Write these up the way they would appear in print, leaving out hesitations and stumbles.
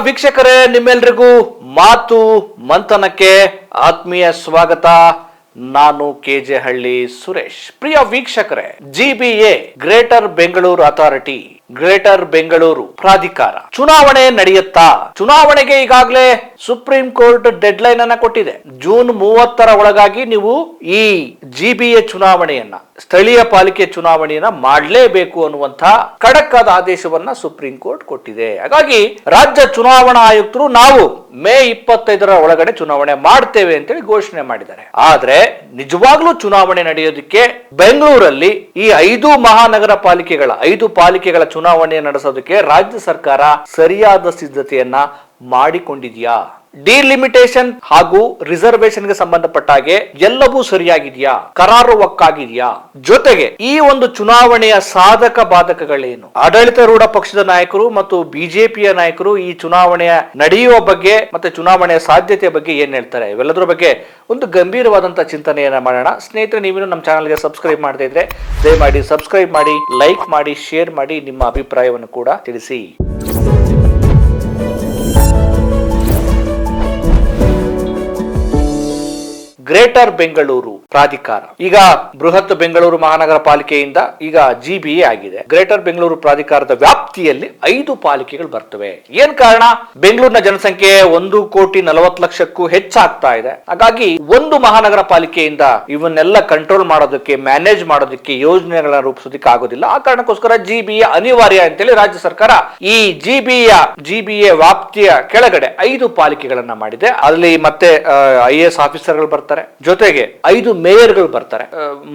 ವೀಕ್ಷಕರೇ, ನಿಮ್ಮೆಲ್ರಿಗೂ ಮಾತು ಮಂಥನಕ್ಕೆ ಆತ್ಮೀಯ ಸ್ವಾಗತ. ನಾನು ಕೆಜೆ ಹಳ್ಳಿ ಸುರೇಶ್. ಪ್ರಿಯ ವೀಕ್ಷಕರೇ, GBA greater Bengaluru authority, greater Bengaluru ಪ್ರಾಧಿಕಾರ ಚುನಾವಣೆ ನಡೆಯುತ್ತಾ? ಚುನಾವಣೆಗೆ ಈಗಾಗಲೇ ಸುಪ್ರೀಂ ಕೋರ್ಟ್ ಡೆಡ್ ಲೈನ್ ಅನ್ನ ಕೊಟ್ಟಿದೆ. ಜೂನ್ 30ರ ಒಳಗಾಗಿ ನೀವು ಈ ಜಿಬಿಎ ಚುನಾವಣೆಯನ್ನ, ಸ್ಥಳೀಯ ಪಾಲಿಕೆ ಚುನಾವಣೆಯನ್ನ ಮಾಡಲೇಬೇಕು ಅನ್ನುವಂತ ಖಡಕ್ ಆದ ಆದೇಶವನ್ನ ಸುಪ್ರೀಂ ಕೋರ್ಟ್ ಕೊಟ್ಟಿದೆ. ಹಾಗಾಗಿ ರಾಜ್ಯ ಚುನಾವಣಾ ಆಯುಕ್ತರು ನಾವು ಮೇ 25ರ ಒಳಗಡೆ ಚುನಾವಣೆ ಮಾಡ್ತೇವೆ ಅಂತೇಳಿ ಘೋಷಣೆ ಮಾಡಿದ್ದಾರೆ. ಆದ್ರೆ ನಿಜವಾಗ್ಲೂ ಚುನಾವಣೆ ನಡೆಯೋದಕ್ಕೆ ಬೆಂಗಳೂರಲ್ಲಿ ಈ 5 ಮಹಾನಗರ ಪಾಲಿಕೆಗಳ 5 ಪಾಲಿಕೆಗಳ ಚುನಾವಣೆ ನಡೆಸೋದಕ್ಕೆ ರಾಜ್ಯ ಸರ್ಕಾರ ಸರಿಯಾದ ಸಿದ್ಧತೆಯನ್ನ ಮಾಡಿಕೊಂಡಿದೆಯಾ? ಡಿಲಿಮಿಟೇಷನ್ ಹಾಗೂ ರಿಸರ್ವೇಶನ್ ಗೆ ಸಂಬಂಧಪಟ್ಟ ಹಾಗೆ ಎಲ್ಲವೂ ಸರಿಯಾಗಿದೆಯಾ? ಕರಾರುವಕ್ಕಾಗಿದೆಯಾ? ಜೊತೆಗೆ ಈ ಒಂದು ಚುನಾವಣೆಯ ಸಾಧಕ ಬಾಧಕಗಳೇನು? ಆಡಳಿತಾರೂಢ ಪಕ್ಷದ ನಾಯಕರು ಮತ್ತು ಬಿಜೆಪಿಯ ನಾಯಕರು ಈ ಚುನಾವಣೆಯ ನಡೆಯುವ ಬಗ್ಗೆ ಮತ್ತೆ ಚುನಾವಣೆಯ ಸಾಧ್ಯತೆ ಬಗ್ಗೆ ಏನ್ ಹೇಳ್ತಾರೆ, ಇವೆಲ್ಲದರ ಬಗ್ಗೆ ಒಂದು ಗಂಭೀರವಾದಂತಹ ಚಿಂತನೆಯನ್ನ ಮಾಡೋಣ. ಸ್ನೇಹಿತರೆ, ನೀವೇನು ನಮ್ಮ ಚಾನಲ್ಗೆ ಸಬ್ಸ್ಕ್ರೈಬ್ ಮಾಡದೇ ಇದ್ರೆ ದಯಮಾಡಿ ಸಬ್ಸ್ಕ್ರೈಬ್ ಮಾಡಿ, ಲೈಕ್ ಮಾಡಿ, ಶೇರ್ ಮಾಡಿ, ನಿಮ್ಮ ಅಭಿಪ್ರಾಯವನ್ನು ಕೂಡ ತಿಳಿಸಿ. ಗ್ರೇಟರ್ ಬೆಂಗಳೂರು ಪ್ರಾಧಿಕಾರ ಈಗ ಬೃಹತ್ ಬೆಂಗಳೂರು ಮಹಾನಗರ ಪಾಲಿಕೆಯಿಂದ ಈಗ ಜಿಬಿಎ ಆಗಿದೆ. ಗ್ರೇಟರ್ ಬೆಂಗಳೂರು ಪ್ರಾಧಿಕಾರದ ವ್ಯಾಪ್ತಿಯಲ್ಲಿ 5 ಪಾಲಿಕೆಗಳು ಬರ್ತವೆ. ಏನ್ ಕಾರಣ? ಬೆಂಗಳೂರಿನ ಜನಸಂಖ್ಯೆ 1,40,00,000ಕ್ಕೂ ಹೆಚ್ಚಾಗ್ತಾ ಇದೆ. ಹಾಗಾಗಿ ಒಂದು ಮಹಾನಗರ ಪಾಲಿಕೆಯಿಂದ ಇವನ್ನೆಲ್ಲ ಕಂಟ್ರೋಲ್ ಮಾಡೋದಕ್ಕೆ, ಮ್ಯಾನೇಜ್ ಮಾಡೋದಕ್ಕೆ, ಯೋಜನೆಗಳನ್ನ ರೂಪಿಸೋದಕ್ಕೆ ಆಗೋದಿಲ್ಲ. ಆ ಕಾರಣಕ್ಕೋಸ್ಕರ ಜಿಬಿಎ ಅನಿವಾರ್ಯ ಅಂತೇಳಿ ರಾಜ್ಯ ಸರ್ಕಾರ ಈ ಜಿಬಿಎ ವ್ಯಾಪ್ತಿಯ ಕೆಳಗಡೆ 5 ಪಾಲಿಕೆಗಳನ್ನ ಮಾಡಿದೆ. ಅಲ್ಲಿ ಮತ್ತೆ IAS ಆಫೀಸರ್ಗಳು ಬರ್ತಾರೆ, ಜೊತೆಗೆ 5 ಮೇಯರ್ಗಳು ಬರ್ತಾರೆ,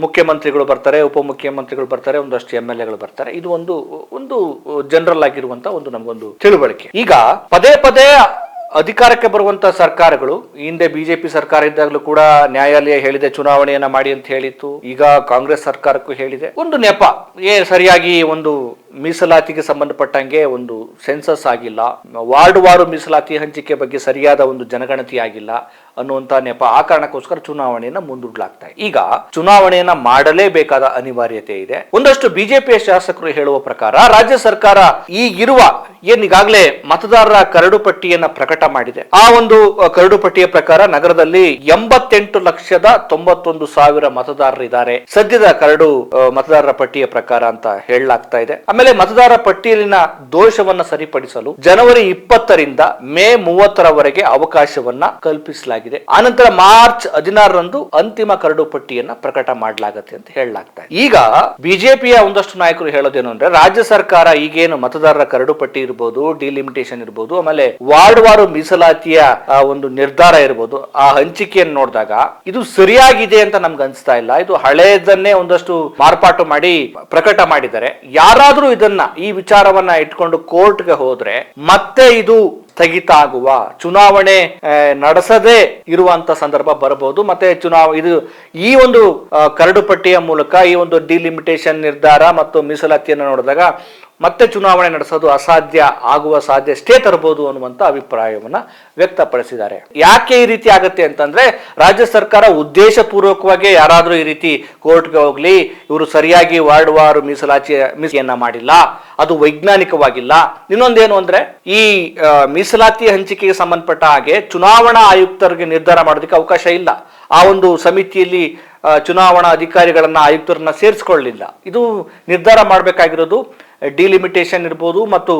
ಮುಖ್ಯಮಂತ್ರಿಗಳು ಬರ್ತಾರೆ, ಉಪಮುಖ್ಯಮಂತ್ರಿಗಳು ಬರ್ತಾರೆ, ಒಂದಷ್ಟು MLAಗಳು ಬರ್ತಾರೆ. ಇದು ಒಂದು ಜನರಲ್ ಆಗಿರುವಂತ ನಮಗೊಂದು ತಿಳುವಳಿಕೆ. ಈಗ ಪದೇ ಪದೇ ಅಧಿಕಾರಕ್ಕೆ ಬರುವಂತ ಸರ್ಕಾರಗಳು, ಹಿಂದೆ ಬಿಜೆಪಿ ಸರ್ಕಾರ ಇದ್ದಾಗಲೂ ಕೂಡ ನ್ಯಾಯಾಲಯ ಹೇಳಿದೆ ಚುನಾವಣೆಯನ್ನ ಮಾಡಿ ಅಂತ ಹೇಳಿತ್ತು. ಈಗ ಕಾಂಗ್ರೆಸ್ ಸರ್ಕಾರಕ್ಕೂ ಹೇಳಿದೆ. ಒಂದು ನೆಪ, ಸರಿಯಾಗಿ ಒಂದು ಮೀಸಲಾತಿಗೆ ಸಂಬಂಧಪಟ್ಟಂಗೆ ಒಂದು ಸೆನ್ಸಸ್ ಆಗಿಲ್ಲ, ವಾರ್ಡ್ ಮೀಸಲಾತಿ ಹಂಚಿಕೆ ಬಗ್ಗೆ ಸರಿಯಾದ ಒಂದು ಜನಗಣತಿ ಆಗಿಲ್ಲ ಅನ್ನುವಂತ ನೆಪ. ಆ ಕಾರಣಕ್ಕೋಸ್ಕರ ಚುನಾವಣೆಯನ್ನ ಮುಂದೂಡಲಾಗ್ತಾ ಇದೆ. ಈಗ ಚುನಾವಣೆಯನ್ನ ಮಾಡಲೇಬೇಕಾದ ಅನಿವಾರ್ಯತೆ ಇದೆ. ಒಂದಷ್ಟು ಬಿಜೆಪಿಯ ಶಾಸಕರು ಹೇಳುವ ಪ್ರಕಾರ ರಾಜ್ಯ ಸರ್ಕಾರ ಈಗಿರುವ ಈಗಾಗಲೇ ಮತದಾರರ ಕರಡು ಪಟ್ಟಿಯನ್ನ ಪ್ರಕಟ ಮಾಡಿದೆ. ಆ ಒಂದು ಕರಡು ಪಟ್ಟಿಯ ಪ್ರಕಾರ ನಗರದಲ್ಲಿ 88,91,000 ಮತದಾರರಿದ್ದಾರೆ ಸದ್ಯದ ಕರಡು ಮತದಾರರ ಪಟ್ಟಿಯ ಪ್ರಕಾರ ಅಂತ ಹೇಳಲಾಗ್ತಾ ಇದೆ. ಆಮೇಲೆ ಮತದಾರರ ಪಟ್ಟಿಯಲ್ಲಿನ ದೋಷವನ್ನ ಸರಿಪಡಿಸಲು ಜನವರಿ 20ರಿಂದ ಮೇ 30ರವರೆಗೆ ಅವಕಾಶವನ್ನ ಕಲ್ಪಿಸಲಾಗಿದೆ. ಆನಂತರ ಮಾರ್ಚ್ 16ರಂದು ಅಂತಿಮ ಕರಡು ಪಟ್ಟಿಯನ್ನ ಪ್ರಕಟ ಮಾಡಲಾಗುತ್ತೆ ಅಂತ ಹೇಳಲಾಗ್ತಾ ಇದೆ. ಈಗ ಬಿಜೆಪಿಯ ಒಂದಷ್ಟು ನಾಯಕರು ಹೇಳೋದೇನು ಅಂದ್ರೆ, ರಾಜ್ಯ ಸರ್ಕಾರ ಈಗೇನು ಮತದಾರರ ಕರಡು ಪಟ್ಟಿ ಇರಬಹುದು, ಡಿಲಿಮಿಟೇಷನ್ ಇರಬಹುದು, ಆಮೇಲೆ ವಾರ್ಡ್ ಮೀಸಲಾತಿಯ ಒಂದು ನಿರ್ಧಾರ ಇರಬಹುದು, ಆ ಹಂಚಿಕೆಯನ್ನು ನೋಡಿದಾಗ ಇದು ಸರಿಯಾಗಿದೆ ಅಂತ ನಮ್ಗೆ ಅನ್ಸ್ತಾ ಇಲ್ಲ. ಇದು ಹಳೆಯದನ್ನೇ ಒಂದಷ್ಟು ಮಾರ್ಪಾಟು ಮಾಡಿ ಪ್ರಕಟ ಮಾಡಿದ್ದಾರೆ. ಯಾರಾದ್ರೂ ಈ ವಿಚಾರವನ್ನ ಇಟ್ಕೊಂಡು ಕೋರ್ಟ್ಗೆ ಹೋದ್ರೆ ಮತ್ತೆ ಇದು ಸ್ಥಗಿತ ಆಗುವ, ಚುನಾವಣೆ ನಡೆಸದೇ ಇರುವಂತ ಸಂದರ್ಭ ಬರಬಹುದು. ಮತ್ತೆ ಇದು ಈ ಒಂದು ಕರಡು ಪಟ್ಟಿಯ ಮೂಲಕ ಈ ಒಂದು ಡಿಲಿಮಿಟೇಷನ್ ನಿರ್ಧಾರ ಮತ್ತು ಮೀಸಲಾತಿಯನ್ನು ನೋಡಿದಾಗ ಮತ್ತೆ ಚುನಾವಣೆ ನಡೆಸೋದು ಅಸಾಧ್ಯ ಆಗುವ ಸಾಧ್ಯತೆ ತರಬಹುದು ಅನ್ನುವಂತ ಅಭಿಪ್ರಾಯವನ್ನ ವ್ಯಕ್ತಪಡಿಸಿದ್ದಾರೆ. ಯಾಕೆ ಈ ರೀತಿ ಆಗುತ್ತೆ ಅಂತಂದ್ರೆ, ರಾಜ್ಯ ಸರ್ಕಾರ ಉದ್ದೇಶ ಪೂರ್ವಕವಾಗಿ ಯಾರಾದ್ರೂ ಈ ರೀತಿ ಕೋರ್ಟ್ಗೆ ಹೋಗ್ಲಿ, ಇವರು ಸರಿಯಾಗಿ ವಾರ್ಡ್ ಮೀಸಲಾತಿಯನ್ನ ಮಾಡಿಲ್ಲ, ಅದು ವೈಜ್ಞಾನಿಕವಾಗಿಲ್ಲ. ಇನ್ನೊಂದೇನು ಅಂದ್ರೆ, ಈ ಮೀಸಲಾತಿ ಹಂಚಿಕೆಗೆ ಸಂಬಂಧಪಟ್ಟ ಹಾಗೆ ಚುನಾವಣಾ ಆಯುಕ್ತರಿಗೆ ನಿರ್ಧಾರ ಮಾಡೋದಕ್ಕೆ ಅವಕಾಶ ಇಲ್ಲ. ಆ ಒಂದು ಸಮಿತಿಯಲ್ಲಿ ಚುನಾವಣಾ ಅಧಿಕಾರಿಗಳನ್ನ, ಆಯುಕ್ತರನ್ನ ಸೇರಿಸಿಕೊಳ್ಳಲಿಲ್ಲ. ಇದು ನಿರ್ಧಾರ ಮಾಡಬೇಕಾಗಿರೋದು ಡಿಲಿಮಿಟೇಷನ್ ಇರ್ಬೋದು ಮತ್ತು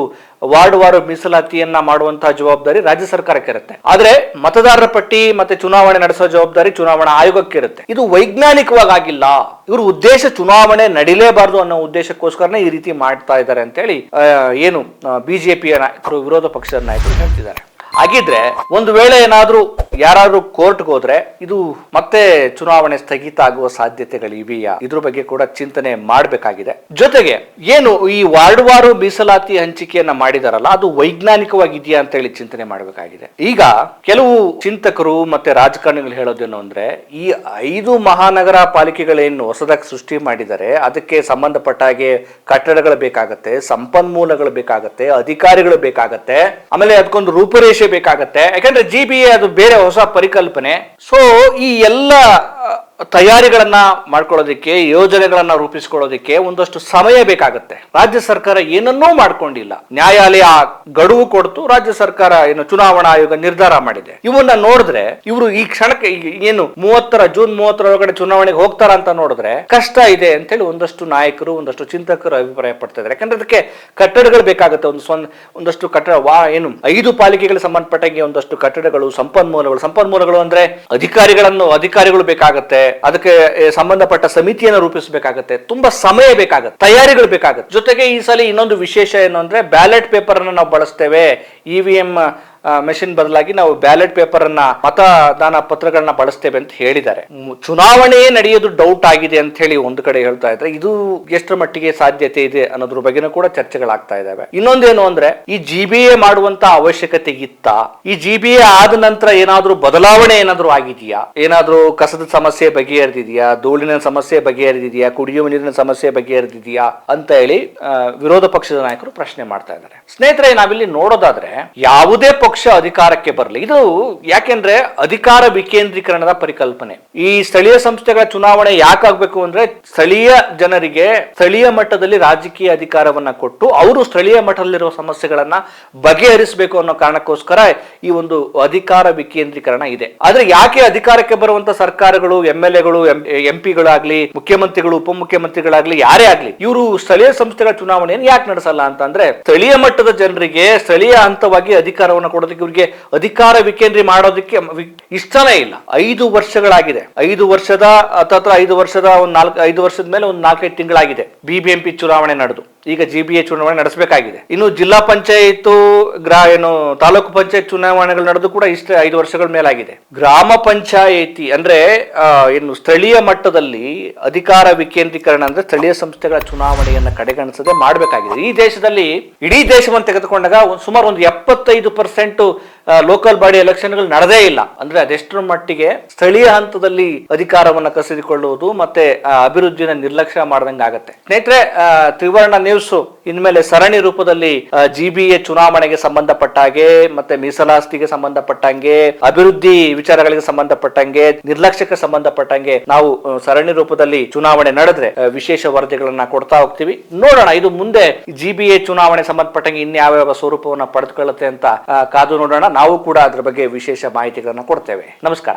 ವಾರ್ಡ್ ಮೀಸಲಾತಿಯನ್ನ ಮಾಡುವಂತಹ ಜವಾಬ್ದಾರಿ ರಾಜ್ಯ ಸರ್ಕಾರಕ್ಕೆ ಇರುತ್ತೆ. ಆದ್ರೆ ಮತದಾರರ ಪಟ್ಟಿ ಮತ್ತೆ ಚುನಾವಣೆ ನಡೆಸೋ ಜವಾಬ್ದಾರಿ ಚುನಾವಣಾ ಆಯೋಗಕ್ಕೆ ಇರುತ್ತೆ. ಇದು ವೈಜ್ಞಾನಿಕವಾಗಿ ಆಗಿಲ್ಲ. ಇವರು ಉದ್ದೇಶ ಚುನಾವಣೆ ನಡೀಲೇಬಾರದು ಅನ್ನೋ ಉದ್ದೇಶಕ್ಕೋಸ್ಕರನೇ ಈ ರೀತಿ ಮಾಡ್ತಾ ಇದ್ದಾರೆ ಅಂತೇಳಿ ಏನು ಬಿಜೆಪಿಯ ನಾಯಕರು, ವಿರೋಧ ಪಕ್ಷದ ನಾಯಕರು ಹೇಳ್ತಿದ್ದಾರೆ. ಹಾಗಿದ್ರೆ ಒಂದು ವೇಳೆ ಯಾರಾದ್ರೂ ಕೋರ್ಟ್ಗೆ ಹೋದ್ರೆ ಇದು ಮತ್ತೆ ಚುನಾವಣೆ ಸ್ಥಗಿತ ಆಗುವ ಸಾಧ್ಯತೆಗಳಿವೆಯಾ? ಇದ್ರ ಬಗ್ಗೆ ಕೂಡ ಚಿಂತನೆ ಮಾಡಬೇಕಾಗಿದೆ. ಜೊತೆಗೆ ಏನು ಈ ವಾರ್ಡ್ ಮೀಸಲಾತಿ ಹಂಚಿಕೆಯನ್ನ ಮಾಡಿದಾರಲ್ಲ, ಅದು ವೈಜ್ಞಾನಿಕವಾಗಿದೆಯಾ ಅಂತ ಹೇಳಿ ಚಿಂತನೆ ಮಾಡಬೇಕಾಗಿದೆ. ಈಗ ಕೆಲವು ಚಿಂತಕರು ಮತ್ತೆ ರಾಜಕಾರಣಿಗಳು ಹೇಳೋದೇನು ಅಂದ್ರೆ, ಈ 5 ಮಹಾನಗರ ಪಾಲಿಕೆಗಳೇನು ಹೊಸದಾಗಿ ಸೃಷ್ಟಿ ಮಾಡಿದ್ದಾರೆ ಅದಕ್ಕೆ ಸಂಬಂಧಪಟ್ಟ ಹಾಗೆ ಕಟ್ಟಡಗಳು ಬೇಕಾಗತ್ತೆ, ಸಂಪನ್ಮೂಲಗಳು ಬೇಕಾಗತ್ತೆ, ಅಧಿಕಾರಿಗಳು ಬೇಕಾಗತ್ತೆ, ಆಮೇಲೆ ಅದಕ್ಕೊಂದು ರೂಪುರೇಷೆ ಬೇಕಾಗತ್ತೆ. ಯಾಕಂದ್ರೆ ಜಿಬಿಎ ಅದು ಬೇರೆ ಹೊಸ ಪರಿಕಲ್ಪನೆ. ಸೊ ಈ ಎಲ್ಲ ತಯಾರಿಗಳನ್ನ ಮಾಡ್ಕೊಳ್ಳೋದಕ್ಕೆ, ಯೋಜನೆಗಳನ್ನ ರೂಪಿಸ್ಕೊಳ್ಳೋದಕ್ಕೆ ಒಂದಷ್ಟು ಸಮಯ ಬೇಕಾಗುತ್ತೆ. ರಾಜ್ಯ ಸರ್ಕಾರ ಏನನ್ನೂ ಮಾಡ್ಕೊಂಡಿಲ್ಲ. ನ್ಯಾಯಾಲಯ ಗಡುವು ಕೊಡ್ತು, ರಾಜ್ಯ ಸರ್ಕಾರ ಏನು ಚುನಾವಣಾ ಆಯೋಗ ನಿರ್ಧಾರ ಮಾಡಿದೆ. ಇವನ್ನ ನೋಡಿದ್ರೆ ಇವರು ಈ ಕ್ಷಣಕ್ಕೆ ಏನು ಜೂನ್ 30 ಚುನಾವಣೆಗೆ ಹೋಗ್ತಾರ ಅಂತ ನೋಡಿದ್ರೆ ಕಷ್ಟ ಇದೆ ಅಂತ ಹೇಳಿ ಒಂದಷ್ಟು ನಾಯಕರು, ಒಂದಷ್ಟು ಚಿಂತಕರು ಅಭಿಪ್ರಾಯ ಪಡ್ತಾ ಇದ್ದಾರೆ. ಯಾಕಂದ್ರೆ ಅದಕ್ಕೆ ಕಟ್ಟಡಗಳು ಬೇಕಾಗುತ್ತೆ. ಒಂದಷ್ಟು ಕಟ್ಟಡ ಏನು 5 ಪಾಲಿಕೆಗಳಿಗೆ ಸಂಬಂಧಪಟ್ಟಂಗೆ ಒಂದಷ್ಟು ಕಟ್ಟಡಗಳು, ಸಂಪನ್ಮೂಲಗಳು ಅಂದ್ರೆ ಅಧಿಕಾರಿಗಳು ಬೇಕಾಗುತ್ತೆ. ಅದಕ್ಕೆ ಸಂಬಂಧಪಟ್ಟ ಸಮಿತಿಯನ್ನು ರೂಪಿಸಬೇಕಾಗುತ್ತೆ. ತುಂಬಾ ಸಮಯ ಬೇಕಾಗುತ್ತೆ, ತಯಾರಿಗಳು ಬೇಕಾಗುತ್ತೆ. ಜೊತೆಗೆ ಈ ಸಲ ಇನ್ನೊಂದು ವಿಶೇಷ ಏನು ಅಂದ್ರೆ ಬ್ಯಾಲೆಟ್ ಪೇಪರ್ ಅನ್ನು ನಾವು ಬಳಸ್ತೇವೆ. EVM ಮೆಷಿನ್ ಬದಲಾಗಿ ನಾವು ಬ್ಯಾಲೆಟ್ ಪೇಪರ್ ಅನ್ನ, ಮತದಾನ ಪತ್ರಗಳನ್ನ ಬಳಸ್ತೇವೆ ಅಂತ ಹೇಳಿದ್ದಾರೆ. ಚುನಾವಣೆಯೇ ನಡೆಯೋದು ಡೌಟ್ ಆಗಿದೆ ಅಂತ ಹೇಳಿ ಒಂದು ಕಡೆ ಹೇಳ್ತಾ ಇದ್ರೆ, ಇದು ಎಷ್ಟರ ಮಟ್ಟಿಗೆ ಸಾಧ್ಯತೆ ಇದೆ ಅನ್ನೋದ್ರ ಬಗ್ಗೆನೂ ಕೂಡ ಚರ್ಚೆಗಳಾಗ್ತಾ ಇದಾವೆ. ಇನ್ನೊಂದೇನು ಅಂದ್ರೆ, ಈ GBA ಮಾಡುವಂತ ಅವಶ್ಯಕತೆ ಇತ್ತ? ಈ GBA ಆದ ನಂತರ ಏನಾದ್ರೂ ಬದಲಾವಣೆ ಏನಾದ್ರೂ ಆಗಿದೆಯಾ? ಏನಾದ್ರೂ ಕಸದ ಸಮಸ್ಯೆ ಬಗೆಹರಿದಿದೆಯಾ? ಧೂಳಿನ ಸಮಸ್ಯೆ ಬಗೆಹರಿದಿದೆಯಾ? ಕುಡಿಯುವ ನೀರಿನ ಸಮಸ್ಯೆ ಬಗೆಹರಿದಿದೆಯಾ ಅಂತ ಹೇಳಿ ವಿರೋಧ ಪಕ್ಷದ ನಾಯಕರು ಪ್ರಶ್ನೆ ಮಾಡ್ತಾ ಇದ್ದಾರೆ. ಸ್ನೇಹಿತರೆ, ನಾವಿಲ್ಲಿ ನೋಡೋದಾದ್ರೆ ಯಾವುದೇ ಪಕ್ಷ ಅಧಿಕಾರಕ್ಕೆ ಬರಲಿ, ಇದು ಯಾಕೆಂದ್ರೆ ಅಧಿಕಾರ ವಿಕೇಂದ್ರೀಕರಣದ ಪರಿಕಲ್ಪನೆ. ಈ ಸ್ಥಳೀಯ ಸಂಸ್ಥೆಗಳ ಚುನಾವಣೆ ಯಾಕಾಗಬೇಕು ಅಂದ್ರೆ, ಸ್ಥಳೀಯ ಜನರಿಗೆ ಸ್ಥಳೀಯ ಮಟ್ಟದಲ್ಲಿ ರಾಜಕೀಯ ಅಧಿಕಾರವನ್ನ ಕೊಟ್ಟು ಅವರು ಸ್ಥಳೀಯ ಮಟ್ಟದಲ್ಲಿರುವ ಸಮಸ್ಯೆಗಳನ್ನ ಬಗೆಹರಿಸಬೇಕು ಅನ್ನೋ ಕಾರಣಕ್ಕೋಸ್ಕರ ಈ ಒಂದು ಅಧಿಕಾರ ವಿಕೇಂದ್ರೀಕರಣ ಇದೆ. ಆದ್ರೆ ಯಾಕೆ ಅಧಿಕಾರಕ್ಕೆ ಬರುವಂತ ಸರ್ಕಾರಗಳು, MLAಗಳು, MP ಗಳಾಗ್ಲಿ, ಮುಖ್ಯಮಂತ್ರಿಗಳು, ಉಪಮುಖ್ಯಮಂತ್ರಿಗಳಾಗ್ಲಿ, ಯಾರೇ ಆಗ್ಲಿ, ಇವರು ಸ್ಥಳೀಯ ಸಂಸ್ಥೆಗಳ ಚುನಾವಣೆಯನ್ನು ಯಾಕೆ ನಡೆಸಲ್ಲ ಅಂತಂದ್ರೆ, ಸ್ಥಳೀಯ ಮಟ್ಟದ ಜನರಿಗೆ ಸ್ಥಳೀಯ ಹಂತವಾಗಿ ಅಧಿಕಾರವನ್ನು ಕೊಡೋದಕ್ಕೆ, ಇವರಿಗೆ ಅಧಿಕಾರ ವಿಕೇಂದ್ರೀ ಮಾಡೋದಕ್ಕೆ ಇಷ್ಟನೇ ಇಲ್ಲ. 5 ವರ್ಷಗಳಾಗಿದೆ. 5 ವರ್ಷದ ಹತ್ತತ್ರ 5 ವರ್ಷದ 5 ವರ್ಷದ ಮೇಲೆ 4-5 ತಿಂಗಳಾಗಿದೆ BBMP ಚುನಾವಣೆ ನಡೆದು. ಈಗ GBA ಚುನಾವಣೆ ನಡೆಸಬೇಕಾಗಿದೆ. ಇನ್ನು ಜಿಲ್ಲಾ ಪಂಚಾಯತ್, ತಾಲೂಕು ಪಂಚಾಯತ್ ಚುನಾವಣೆಗಳು ನಡೆದು ಕೂಡ ಇಷ್ಟೇ 5 ವರ್ಷಗಳ ಮೇಲಾಗಿದೆ. ಗ್ರಾಮ ಪಂಚಾಯಿತಿ ಅಂದ್ರೆ ಏನು ಸ್ಥಳೀಯ ಮಟ್ಟದಲ್ಲಿ ಅಧಿಕಾರ ವಿಕೇಂದ್ರೀಕರಣ ಅಂದ್ರೆ ಸ್ಥಳೀಯ ಸಂಸ್ಥೆಗಳ ಚುನಾವಣೆಯನ್ನ ಕಡೆಗಣಿಸದೆ ಮಾಡಬೇಕಾಗಿದೆ. ಈ ದೇಶದಲ್ಲಿ ಇಡೀ ದೇಶವನ್ನು ತೆಗೆದುಕೊಂಡಾಗ ಸುಮಾರು ಒಂದು 75% ಲೋಕಲ್ ಬಾಡಿ ಎಲೆಕ್ಷನ್ಗಳು ನಡೆದೇ ಇಲ್ಲ. ಅಂದ್ರೆ ಅದೆಷ್ಟರ ಮಟ್ಟಿಗೆ ಸ್ಥಳೀಯ ಹಂತದಲ್ಲಿ ಅಧಿಕಾರವನ್ನ ಕಸಿದುಕೊಳ್ಳುವುದು ಮತ್ತೆ ಅಭಿವೃದ್ಧಿನ ನಿರ್ಲಕ್ಷ್ಯ ಮಾಡ್ದಂಗೆ ಆಗತ್ತೆ. ಸ್ನೇಹಿತರೆ, ತ್ರಿವರ್ಣ ನ್ಯೂಸ್ ಇನ್ಮೇಲೆ ಸರಣಿ ರೂಪದಲ್ಲಿ GBA ಚುನಾವಣೆಗೆ ಸಂಬಂಧಪಟ್ಟಾಗೆ, ಮತ್ತೆ ಮೀಸಲಾತಿಗೆ ಸಂಬಂಧಪಟ್ಟಂಗೆ, ಅಭಿವೃದ್ಧಿ ವಿಚಾರಗಳಿಗೆ ಸಂಬಂಧಪಟ್ಟಂಗೆ, ನಿರ್ಲಕ್ಷ್ಯಕ್ಕೆ ಸಂಬಂಧಪಟ್ಟಂಗೆ ನಾವು ಸರಣಿ ರೂಪದಲ್ಲಿ ಚುನಾವಣೆ ನಡೆದ್ರೆ ವಿಶೇಷ ವರದಿಗಳನ್ನ ಕೊಡ್ತಾ ಹೋಗ್ತೀವಿ. ನೋಡೋಣ ಇದು ಮುಂದೆ GBA ಚುನಾವಣೆ ಸಂಬಂಧಪಟ್ಟಂಗೆ ಇನ್ಯಾವ್ಯಾವ ಸ್ವರೂಪವನ್ನ ಪಡೆದುಕೊಳ್ಳುತ್ತೆ ಅಂತ ಕಾದು ನೋಡೋಣ. ನಾವು ಕೂಡ ಅದ್ರ ಬಗ್ಗೆ ವಿಶೇಷ ಮಾಹಿತಿಗಳನ್ನ ಕೊಡ್ತೇವೆ. ನಮಸ್ಕಾರ.